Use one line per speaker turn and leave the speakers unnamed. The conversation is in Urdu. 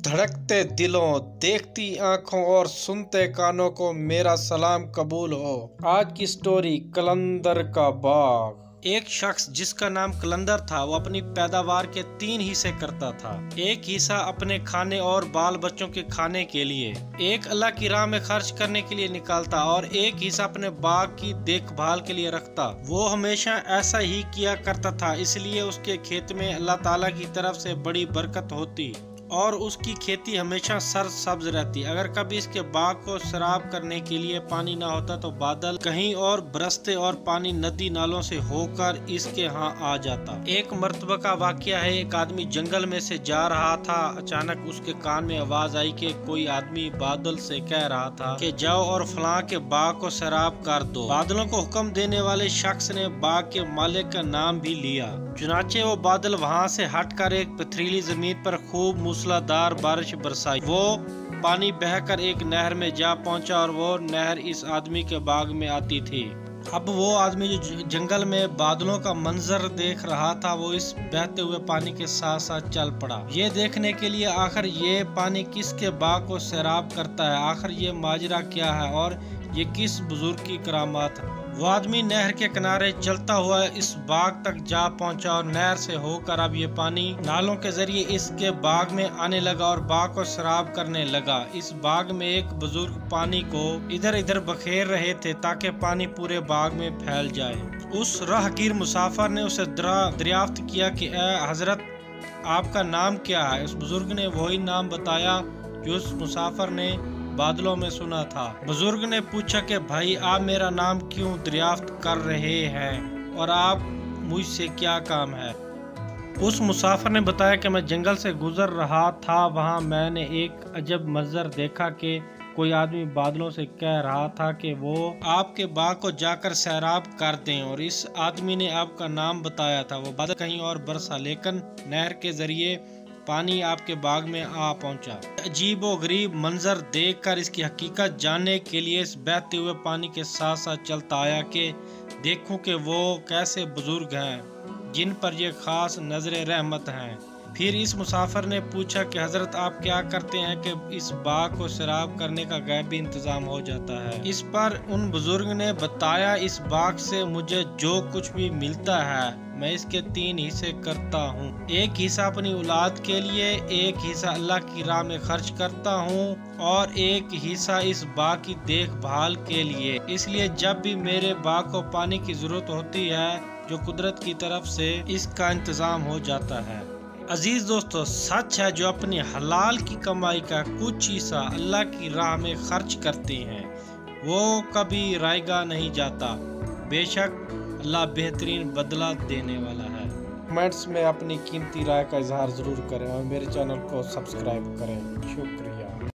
دھڑکتے دلوں، دیکھتی آنکھوں اور سنتے کانوں کو میرا سلام قبول ہو۔ آج کی سٹوری قلندر کا باغ۔ ایک شخص جس کا نام قلندر تھا وہ اپنی پیداوار کے 3 حصے کرتا تھا۔ ایک حصہ اپنے کھانے اور بال بچوں کے کھانے کے لیے، ایک اللہ کی راہ میں خرچ کرنے کے لیے نکالتا اور ایک حصہ اپنے باغ کی دیکھ بھال کے لیے رکھتا۔ وہ ہمیشہ ایسا ہی کیا کرتا تھا، اس لیے اس کے کھیت میں اللہ تعالیٰ کی طرف سے بڑی برکت ہوتی اور اس کی کھیتی ہمیشہ سرسبز رہتی۔ اگر کبھی اس کے باغ کو سیراب کرنے کے لیے پانی نہ ہوتا تو بادل کہیں اور برستے اور پانی ندی نالوں سے ہو کر اس کے ہاں آ جاتا۔ ایک مرتبہ کا واقعہ ہے، ایک آدمی جنگل میں سے جا رہا تھا۔ اچانک اس کے کان میں آواز آئی کہ کوئی آدمی بادل سے کہہ رہا تھا کہ جاؤ اور فلاں کے باغ کو سیراب کر دو۔ بادلوں کو حکم دینے والے شخص نے باغ کے مالک کا نام بھی لیا۔ چنانچہ وہ بادل وہاں سے ہٹ کر ایک پتھریلی زمین پر خوب موسلادھار بارش برسائی۔ وہ پانی بہہ کر ایک نہر میں جا پہنچا اور وہ نہر اس آدمی کے باغ میں آتی تھی۔ اب وہ آدمی جو جنگل میں بادلوں کا منظر دیکھ رہا تھا وہ اس بہتے ہوئے پانی کے ساتھ ساتھ چل پڑا، یہ دیکھنے کے لیے آخر یہ پانی کس کے باغ کو سیراب کرتا ہے، آخر یہ ماجرا کیا ہے اور یہ کس بزرگ کی کرامات ہے۔ وہ آدمی نہر کے کنارے چلتا ہوا اس باغ تک جا پہنچا اور نہر سے ہو کر اب یہ پانی نالوں کے ذریعے اس کے باغ میں آنے لگا اور باغ کو سیراب کرنے لگا۔ اس باغ میں ایک بزرگ پانی کو ادھر ادھر بکھیر رہے تھے تاکہ پانی پورے باغ میں پھیل جائے۔ اس راہگیر مسافر نے اسے دریافت کیا کہ اے حضرت، آپ کا نام کیا ہے؟ اس بزرگ نے وہی نام بتایا جو اس مسافر نے بادلوں میں سنا تھا۔ بزرگ نے پوچھا کہ بھائی، آپ میرا نام کیوں دریافت کر رہے ہیں اور آپ مجھ سے کیا کام ہے؟ اس مسافر نے بتایا کہ میں جنگل سے گزر رہا تھا، وہاں میں نے ایک عجب منظر دیکھا کہ کوئی آدمی بادلوں سے کہہ رہا تھا کہ وہ آپ کے باغ کو جا کر سیراب کر دیں، اور اس آدمی نے آپ کا نام بتایا تھا۔ وہ بادل کہیں اور برسا لیکن نہر کے ذریعے پانی آپ کے باغ میں آ پہنچا۔ عجیب و غریب منظر دیکھ کر اس کی حقیقت جاننے کے لیے اس بہتے ہوئے پانی کے ساتھ ساتھ چلتا آیا کہ دیکھوں کہ وہ کیسے بزرگ ہیں جن پر یہ خاص نظر رحمت ہیں۔ پھر اس مسافر نے پوچھا کہ حضرت، آپ کیا کرتے ہیں کہ اس باغ کو سیراب کرنے کا غیبی انتظام ہو جاتا ہے؟ اس پر ان بزرگ نے بتایا، اس باغ سے مجھے جو کچھ بھی ملتا ہے میں اس کے 3 حصے کرتا ہوں۔ ایک حصہ اپنی اولاد کے لیے، ایک حصہ اللہ کی راہ میں خرچ کرتا ہوں اور ایک حصہ اس باغ کی دیکھ بھال کے لیے۔ اس لیے جب بھی میرے باغ کو پانی کی ضرورت ہوتی ہے جو قدرت کی طرف سے اس کا انتظام ہو جاتا ہے۔ عزیز دوستو، سچ ہے جو اپنی حلال کی کمائی کا کچھ حصہ اللہ کی راہ میں خرچ کرتے ہیں وہ کبھی رائے گاہ نہیں جاتا۔ بے شک اللہ بہترین بدلہ دینے والا ہے۔ کمنٹس میں اپنی قیمتی رائے کا اظہار ضرور کریں اور میرے چینل کو سبسکرائب کریں۔ شکریہ۔